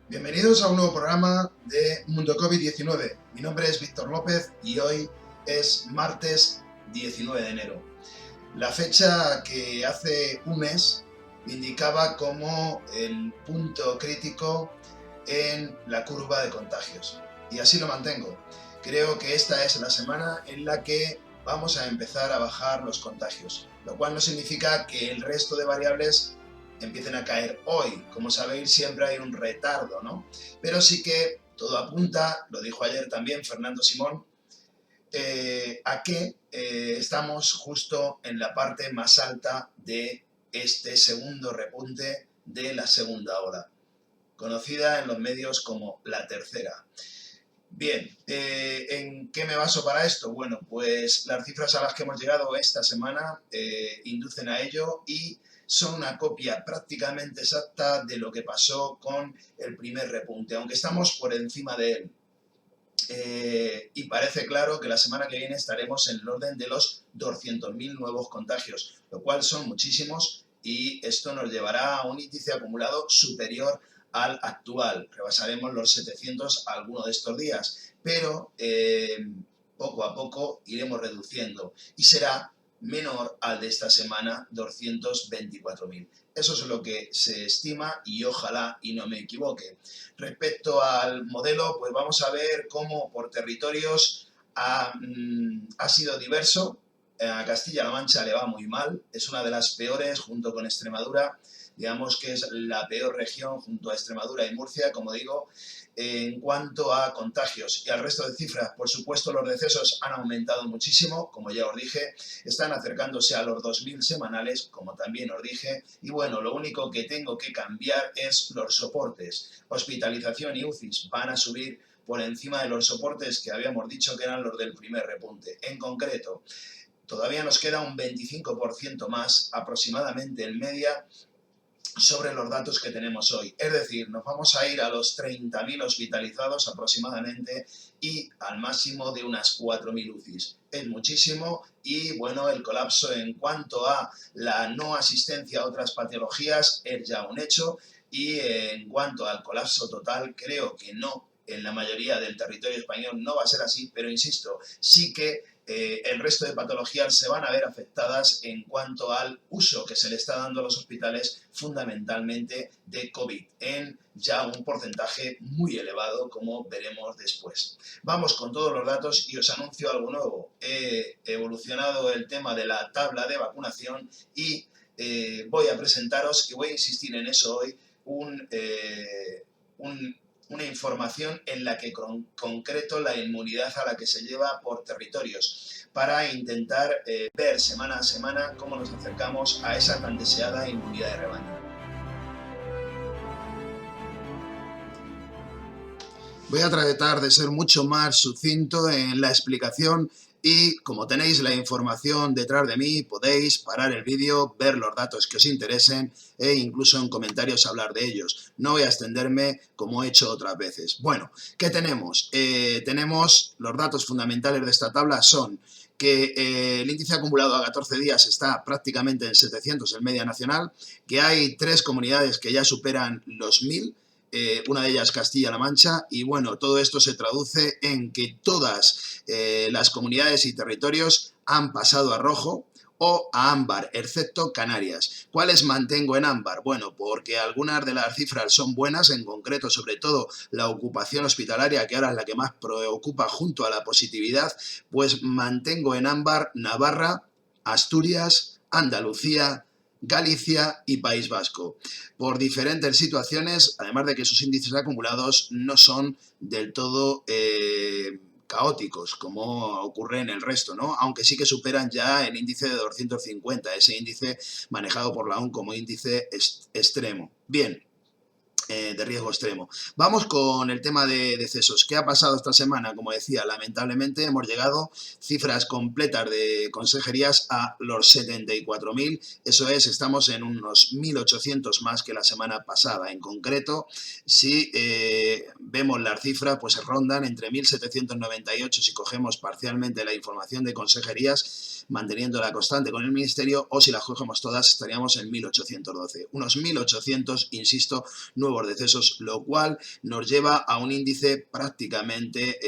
Bienvenidos a un nuevo programa de Mundo COVID-19. Mi nombre es Víctor López y hoy es martes 19 de enero. La fecha que hace un mes indicaba como el punto crítico en la curva de contagios. Y así lo mantengo. Creo que esta es la semana en la que vamos a empezar a bajar los contagios, lo cual no significa que el resto de variables empiecen a caer hoy. Como sabéis, siempre hay un retardo, ¿no? Pero sí que todo apunta, lo dijo ayer también Fernando Simón, a que estamos justo en la parte más alta de este segundo repunte de la segunda ola, conocida en los medios como la tercera. Bien, ¿en qué me baso para esto? Bueno, pues las cifras a las que hemos llegado esta semana inducen a ello y son una copia prácticamente exacta de lo que pasó con el primer repunte, aunque estamos por encima de él. Y parece claro que la semana que viene estaremos en el orden de los 200.000 nuevos contagios, lo cual son muchísimos y esto nos llevará a un índice acumulado superior al actual. Rebasaremos los 700 alguno de estos días, pero poco a poco iremos reduciendo y será menor al de esta semana, 224.000. Eso es lo que se estima y ojalá y no me equivoque. Respecto al modelo, pues vamos a ver cómo por territorios ha sido diverso. A Castilla-La Mancha le va muy mal, es una de las peores junto con Extremadura, digamos que es la peor región junto a Extremadura y Murcia, como digo, en cuanto a contagios. Y al resto de cifras, por supuesto, los decesos han aumentado muchísimo, como ya os dije, están acercándose a los 2.000 semanales, como también os dije, y bueno, lo único que tengo que cambiar es los soportes. Hospitalización y UCIs van a subir por encima de los soportes que habíamos dicho que eran los del primer repunte. En concreto, todavía nos queda un 25% más aproximadamente en media sobre los datos que tenemos hoy. Es decir, nos vamos a ir a los 30.000 hospitalizados aproximadamente y al máximo de unas 4.000 UCIs. Es muchísimo y bueno, el colapso en cuanto a la no asistencia a otras patologías es ya un hecho y en cuanto al colapso total creo que no, en la mayoría del territorio español no va a ser así, pero insisto, sí que el resto de patologías se van a ver afectadas en cuanto al uso que se le está dando a los hospitales fundamentalmente de COVID, en ya un porcentaje muy elevado, como veremos después. Vamos con todos los datos y os anuncio algo nuevo. He evolucionado el tema de la tabla de vacunación y voy a presentaros, y voy a insistir en eso hoy, una información en la que concreto la inmunidad a la que se lleva por territorios para intentar ver semana a semana cómo nos acercamos a esa tan deseada inmunidad de rebaño. Voy a tratar de ser mucho más sucinto en la explicación y como tenéis la información detrás de mí, podéis parar el vídeo, ver los datos que os interesen e incluso en comentarios hablar de ellos. No voy a extenderme como he hecho otras veces. Bueno, ¿qué tenemos? Tenemos los datos fundamentales de esta tabla son que el índice acumulado a 14 días está prácticamente en 700 en media nacional, que hay 3 comunidades que ya superan los 1.000, una de ellas Castilla-La Mancha, y bueno, todo esto se traduce en que todas las comunidades y territorios han pasado a rojo o a ámbar, excepto Canarias. ¿Cuáles mantengo en ámbar? Bueno, porque algunas de las cifras son buenas, en concreto, sobre todo la ocupación hospitalaria, que ahora es la que más preocupa junto a la positividad, pues mantengo en ámbar Navarra, Asturias, Andalucía, Galicia y País Vasco, por diferentes situaciones, además de que sus índices acumulados no son del todo caóticos, como ocurre en el resto, ¿no? Aunque sí que superan ya el índice de 250, ese índice manejado por la OMS como índice extremo. Bien. De riesgo extremo. Vamos con el tema de decesos. ¿Qué ha pasado esta semana? Como decía, lamentablemente hemos llegado cifras completas de consejerías a los 74.000. Eso es, estamos en unos 1.800 más que la semana pasada. En concreto, si vemos las cifras, pues se rondan entre 1.798 si cogemos parcialmente la información de consejerías, manteniendo la constante con el Ministerio, o si las cogemos todas estaríamos en 1.812. Unos 1.800, insisto, nuevos nuevos decesos, lo cual nos lleva a un índice prácticamente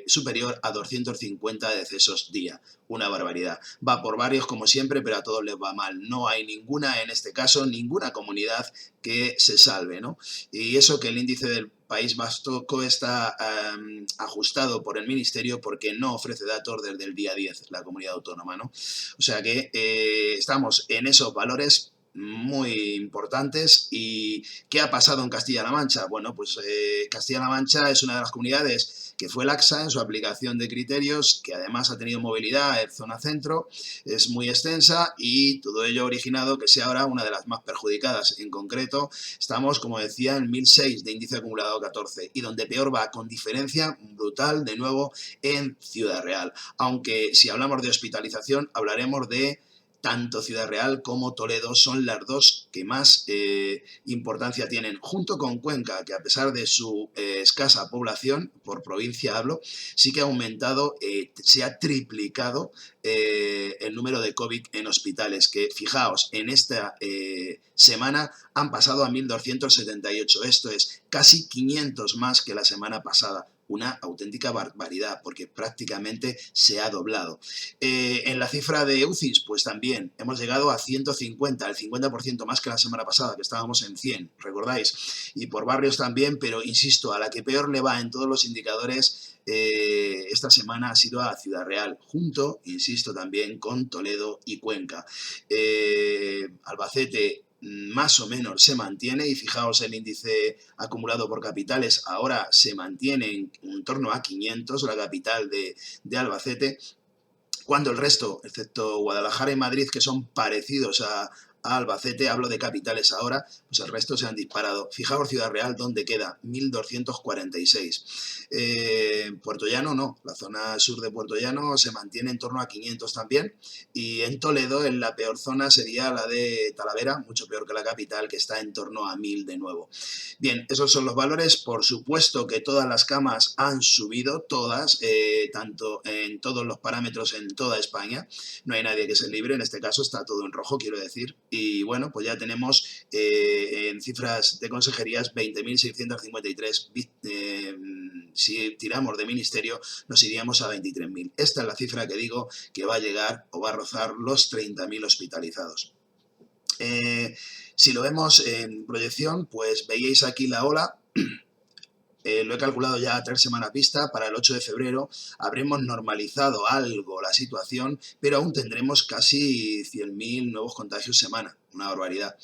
superior a 250 decesos día. Una barbaridad. Va por barrios como siempre, pero a todos les va mal. No hay ninguna, en este caso, ninguna comunidad que se salve, ¿no? Y eso que el índice del País Vasco está ajustado por el Ministerio porque no ofrece datos desde el día 10, la comunidad autónoma, ¿no? O sea que estamos en esos valores muy importantes. ¿Y qué ha pasado en Castilla-La Mancha? Bueno, pues Castilla-La Mancha es una de las comunidades que fue laxa en su aplicación de criterios, que además ha tenido movilidad en zona centro, es muy extensa y todo ello ha originado que sea ahora una de las más perjudicadas. En concreto, estamos, como decía, en 1006 de índice acumulado 14 y donde peor va, con diferencia brutal, de nuevo, en Ciudad Real. Aunque si hablamos de hospitalización, hablaremos de tanto Ciudad Real como Toledo son las dos que más importancia tienen, junto con Cuenca, que a pesar de su escasa población, por provincia hablo, sí que ha aumentado, se ha triplicado el número de COVID en hospitales, que fijaos, en esta semana han pasado a 1.278, esto es casi 500 más que la semana pasada. Una auténtica barbaridad, porque prácticamente se ha doblado. En la cifra de UCIs, pues también hemos llegado a 150, el 50% más que la semana pasada, que estábamos en 100, ¿recordáis? Y por barrios también, pero insisto, a la que peor le va en todos los indicadores esta semana ha sido a Ciudad Real, junto, insisto, también con Toledo y Cuenca. Albacete más o menos se mantiene y fijaos el índice acumulado por capitales ahora se mantiene en torno a 500, la capital de Albacete, cuando el resto, excepto Guadalajara y Madrid, que son parecidos a Albacete, hablo de capitales ahora, pues el resto se han disparado. Fijaos Ciudad Real, ¿dónde queda? 1.246. Puerto Llano no, la zona sur de Puerto Llano se mantiene en torno a 500 también, y en Toledo, en la peor zona, sería la de Talavera, mucho peor que la capital, que está en torno a 1.000 de nuevo. Bien, esos son los valores. Por supuesto que todas las camas han subido, todas, tanto en todos los parámetros en toda España. No hay nadie que se libre, en este caso está todo en rojo, quiero decir. Y bueno, pues ya tenemos en cifras de consejerías 20.653. Si tiramos de ministerio, nos iríamos a 23.000. Esta es la cifra que digo que va a llegar o va a rozar los 30.000 hospitalizados. Si lo vemos en proyección, pues veíais aquí la ola. Lo he calculado ya a 3 semanas vista, para el 8 de febrero habremos normalizado algo la situación, pero aún tendremos casi 100.000 nuevos contagios semana, una barbaridad.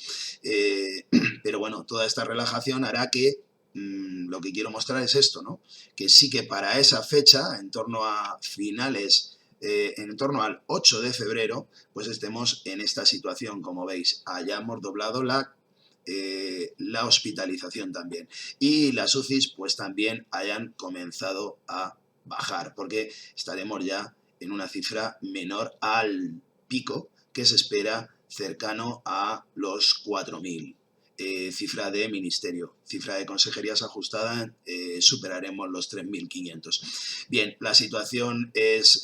Pero bueno, toda esta relajación hará que lo que quiero mostrar es esto, ¿no? Que sí que para esa fecha, en torno a finales, en torno al 8 de febrero, pues estemos en esta situación, como veis, hayamos doblado la hospitalización también. Y las UCIs pues también hayan comenzado a bajar, porque estaremos ya en una cifra menor al pico que se espera cercano a los 4.000. Cifra de ministerio, cifra de consejerías ajustada, superaremos los 3.500. Bien, la situación es,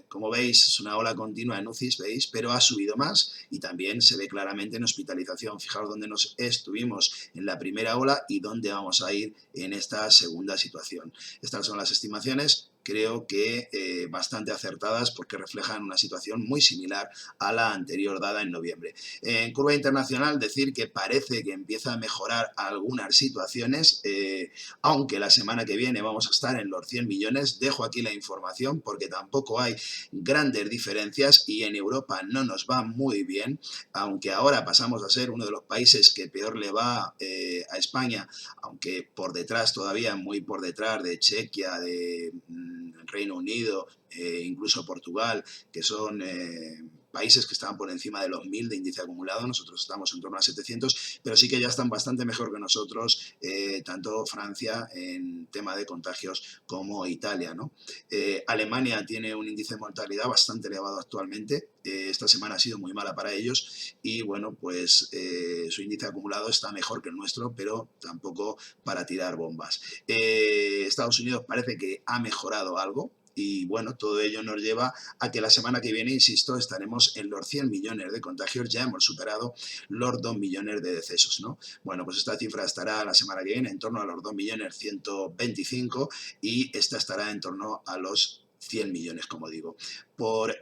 como veis, es una ola continua en UCIs, ¿veis? Pero ha subido más y también se ve claramente en hospitalización. Fijaos dónde nos estuvimos en la primera ola y dónde vamos a ir en esta segunda situación. Estas son las estimaciones. Creo que bastante acertadas porque reflejan una situación muy similar a la anterior dada en noviembre. En curva internacional, decir que parece que empieza a mejorar algunas situaciones, aunque la semana que viene vamos a estar en los 100 millones. Dejo aquí la información porque tampoco hay grandes diferencias y en Europa no nos va muy bien, aunque ahora pasamos a ser uno de los países que peor le va a España, aunque por detrás todavía, muy por detrás de Chequia, de Reino Unido, incluso Portugal, que son países que estaban por encima de los 1.000 de índice acumulado. Nosotros estamos en torno a 700, pero sí que ya están bastante mejor que nosotros, tanto Francia en tema de contagios como Italia, ¿no? Alemania tiene un índice de mortalidad bastante elevado actualmente. Esta semana ha sido muy mala para ellos y bueno, pues su índice acumulado está mejor que el nuestro, pero tampoco para tirar bombas. Estados Unidos parece que ha mejorado algo, Y bueno, todo ello nos lleva a que la semana que viene, insisto, estaremos en los 100 millones de contagios, ya hemos superado los 2 millones de decesos, ¿no? Bueno, pues esta cifra estará la semana que viene en torno a los 2.125.000 y esta estará en torno a los 100 millones, como digo. Por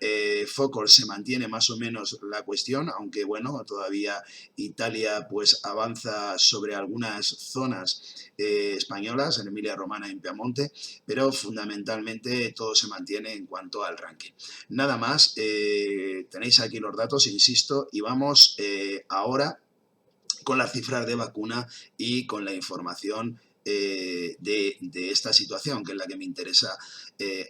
focos se mantiene más o menos la cuestión, aunque bueno, todavía Italia pues avanza sobre algunas zonas españolas, en Emilia-Romagna y en Piamonte, pero fundamentalmente todo se mantiene en cuanto al ranking. Nada más, tenéis aquí los datos, insisto, y vamos ahora con las cifras de vacuna y con la información de esta situación, que es la que me interesa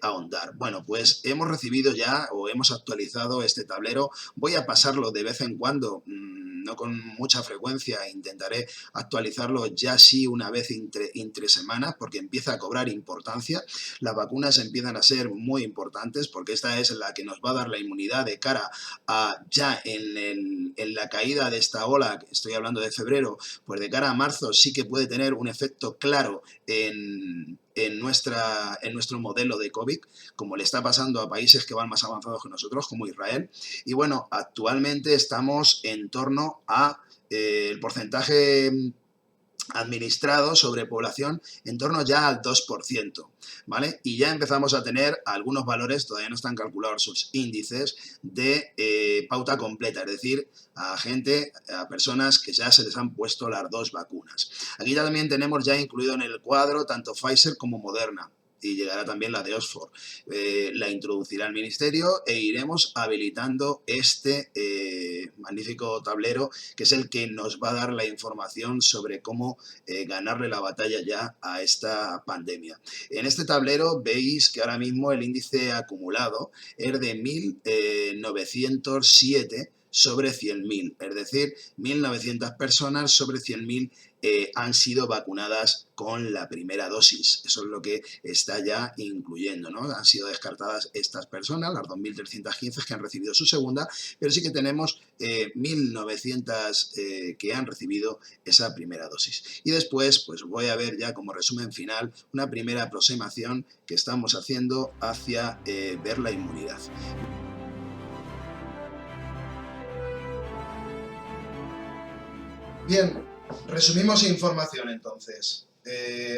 ahondar. Bueno, pues hemos recibido ya o hemos actualizado este tablero. Voy a pasarlo de vez en cuando, no con mucha frecuencia, intentaré actualizarlo ya sí una vez entre semanas, porque empieza a cobrar importancia. Las vacunas empiezan a ser muy importantes, porque esta es la que nos va a dar la inmunidad de cara a ya en la caída de esta ola, estoy hablando de febrero, pues de cara a marzo sí que puede tener un efecto claro en nuestro modelo de COVID, como le está pasando a países que van más avanzados que nosotros, como Israel. Y bueno, actualmente estamos en torno a el porcentaje administrado sobre población en torno ya al 2%, ¿vale? Y ya empezamos a tener algunos valores, todavía no están calculados sus índices, de pauta completa, es decir, a gente, a personas que ya se les han puesto las 2 vacunas. Aquí también tenemos ya incluido en el cuadro tanto Pfizer como Moderna, y llegará también la de Oxford. La introducirá el Ministerio e iremos habilitando este magnífico tablero, que es el que nos va a dar la información sobre cómo ganarle la batalla ya a esta pandemia. En este tablero veis que ahora mismo el índice acumulado es de 1.907 sobre 100.000, es decir, 1.900 personas sobre 100.000 han sido vacunadas con la primera dosis. Eso es lo que está ya incluyendo, ¿no? Han sido descartadas estas personas, las 2.315 que han recibido su segunda, pero sí que tenemos 1.900 que han recibido esa primera dosis. Y después, pues voy a ver ya como resumen final una primera aproximación que estamos haciendo hacia ver la inmunidad. Bien, resumimos información entonces.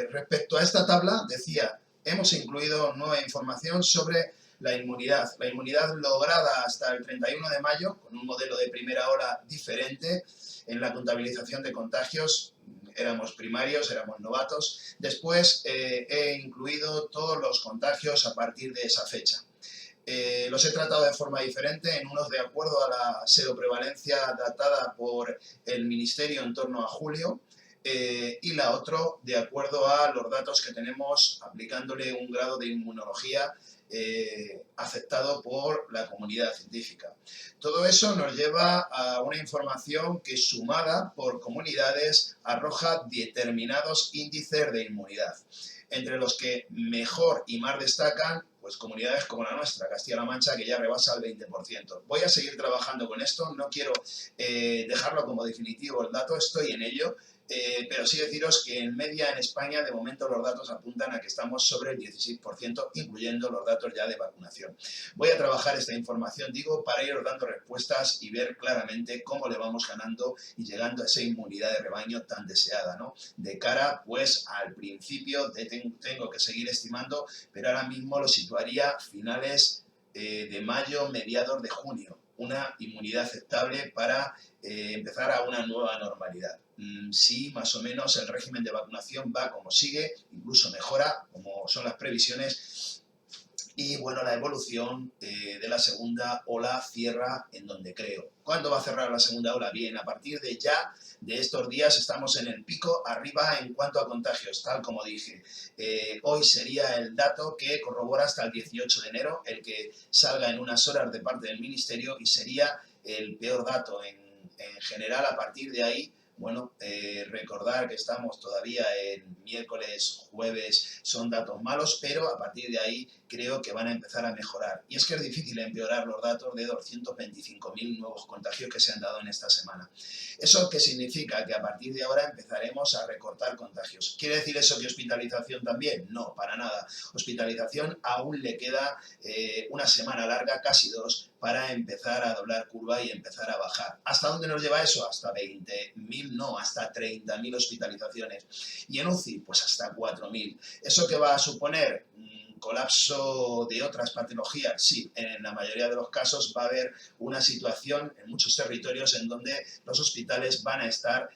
Respecto a esta tabla, decía, hemos incluido nueva información sobre la inmunidad lograda hasta el 31 de mayo, con un modelo de primera ola diferente en la contabilización de contagios. Éramos primarios, éramos novatos. Después he incluido todos los contagios a partir de esa fecha. Los he tratado de forma diferente, en unos de acuerdo a la seroprevalencia datada por el Ministerio en torno a julio, y la otra de acuerdo a los datos que tenemos aplicándole un grado de inmunología aceptado por la comunidad científica. Todo eso nos lleva a una información que, sumada por comunidades, arroja determinados índices de inmunidad, entre los que mejor y más destacan pues comunidades como la nuestra, Castilla-La Mancha, que ya rebasa el 20%. Voy a seguir trabajando con esto, no quiero dejarlo como definitivo el dato, estoy en ello, pero sí deciros que en media en España de momento los datos apuntan a que estamos sobre el 16%, incluyendo los datos ya de vacunación. Voy a trabajar esta información, digo, para ir dando respuestas y ver claramente cómo le vamos ganando y llegando a esa inmunidad de rebaño tan deseada, ¿no? De cara, pues, al principio, tengo que seguir estimando, pero ahora mismo lo situaría finales de mayo, mediados de junio, una inmunidad aceptable para empezar a una nueva normalidad. Sí, más o menos el régimen de vacunación va como sigue, incluso mejora, como son las previsiones, y bueno, la evolución de la segunda ola cierra en donde creo. ¿Cuándo va a cerrar la segunda ola? Bien, a partir de ya, de estos días, estamos en el pico arriba en cuanto a contagios, tal como dije. Hoy sería el dato que corrobora hasta el 18 de enero, el que salga en unas horas de parte del Ministerio, y sería el peor dato en general. A partir de ahí Bueno, recordar que estamos todavía en miércoles, jueves, son datos malos, pero a partir de ahí creo que van a empezar a mejorar. Y es que es difícil empeorar los datos de 225.000 nuevos contagios que se han dado en esta semana. ¿Eso qué significa? Que a partir de ahora empezaremos a recortar contagios. ¿Quiere decir eso que hospitalización también? No, para nada. Hospitalización aún le queda una semana larga, casi dos, para empezar a doblar curva y empezar a bajar. ¿Hasta dónde nos lleva eso? Hasta 20.000, no, hasta 30.000 hospitalizaciones. Y en UCI, pues hasta 4.000. ¿Eso qué va a suponer? Colapso de otras patologías, sí, en la mayoría de los casos va a haber una situación en muchos territorios en donde los hospitales van a estar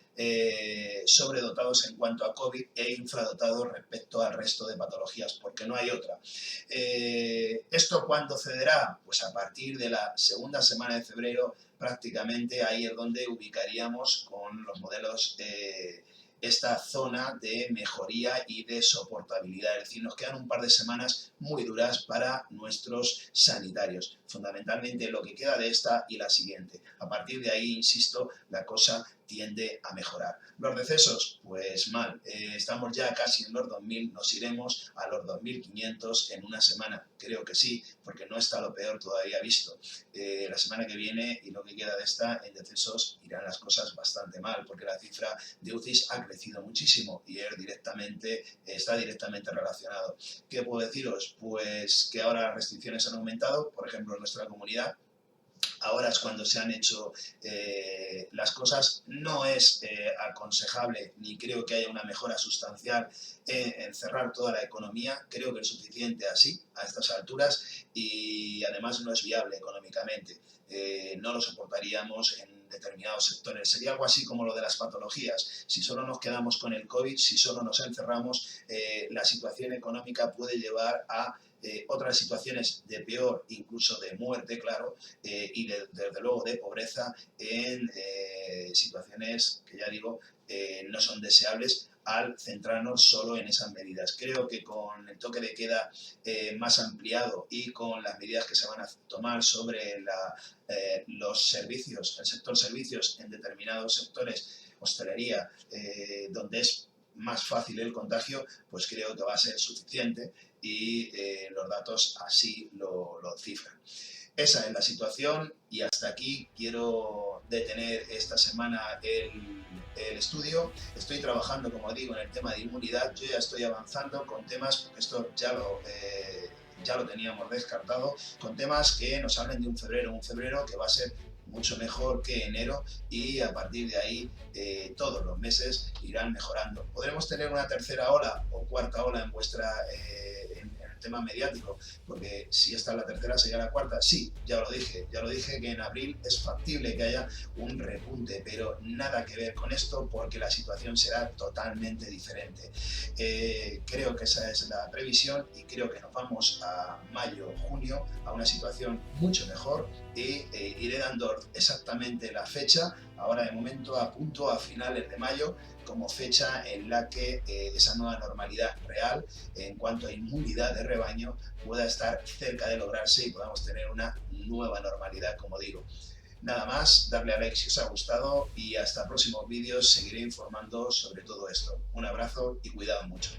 sobredotados en cuanto a COVID e infradotados respecto al resto de patologías, porque no hay otra. ¿Esto cuándo cederá? Pues a partir de la segunda semana de febrero, prácticamente ahí es donde ubicaríamos con los modelos esta zona de mejoría y de soportabilidad. Es decir, nos quedan un par de semanas muy duras para nuestros sanitarios. Fundamentalmente lo que queda de esta y la siguiente. A partir de ahí, insisto, la cosa tiende a mejorar. Los decesos, pues mal. Estamos ya casi en los 2.000, nos iremos a los 2.500 en una semana. Creo que sí, porque no está lo peor todavía visto. La semana que viene y lo que queda de esta, en decesos irán las cosas bastante mal, porque la cifra de UCIs ha crecido muchísimo y está directamente relacionado. ¿Qué puedo deciros? Pues que ahora las restricciones han aumentado, por ejemplo en nuestra comunidad. Ahora es cuando se han hecho las cosas. No es aconsejable ni creo que haya una mejora sustancial en cerrar toda la economía. Creo que es suficiente así, a estas alturas, y además no es viable económicamente. No lo soportaríamos en determinados sectores. Sería algo así como lo de las patologías. Si solo nos quedamos con el COVID, si solo nos encerramos, la situación económica puede llevar a otras situaciones de peor, incluso de muerte, claro, y desde luego de pobreza en situaciones que ya digo no son deseables al centrarnos solo en esas medidas. Creo que con el toque de queda más ampliado y con las medidas que se van a tomar sobre los servicios, el sector servicios en determinados sectores, hostelería, donde es más fácil el contagio, pues creo que va a ser suficiente y los datos así lo cifran. Esa es la situación y hasta aquí quiero detener esta semana el estudio. Estoy trabajando, como digo, en el tema de inmunidad. Yo ya estoy avanzando con temas, porque esto ya lo teníamos descartado, con temas que nos hablen de un febrero que va a ser mucho mejor que enero y a partir de ahí todos los meses irán mejorando. ¿Podremos tener una tercera ola o cuarta ola en el tema mediático? Porque si esta es la tercera, sería la cuarta. Sí, ya lo dije que en abril es factible que haya un repunte, pero nada que ver con esto porque la situación será totalmente diferente. Creo que esa es la previsión y creo que nos vamos a mayo, junio a una situación mucho mejor y iré dando exactamente la fecha. Ahora de momento apunto a finales de mayo como fecha en la que esa nueva normalidad real en cuanto a inmunidad de rebaño pueda estar cerca de lograrse y podamos tener una nueva normalidad, como digo. Nada más, darle a like si os ha gustado y hasta próximos vídeos seguiré informando sobre todo esto. Un abrazo y cuidado mucho.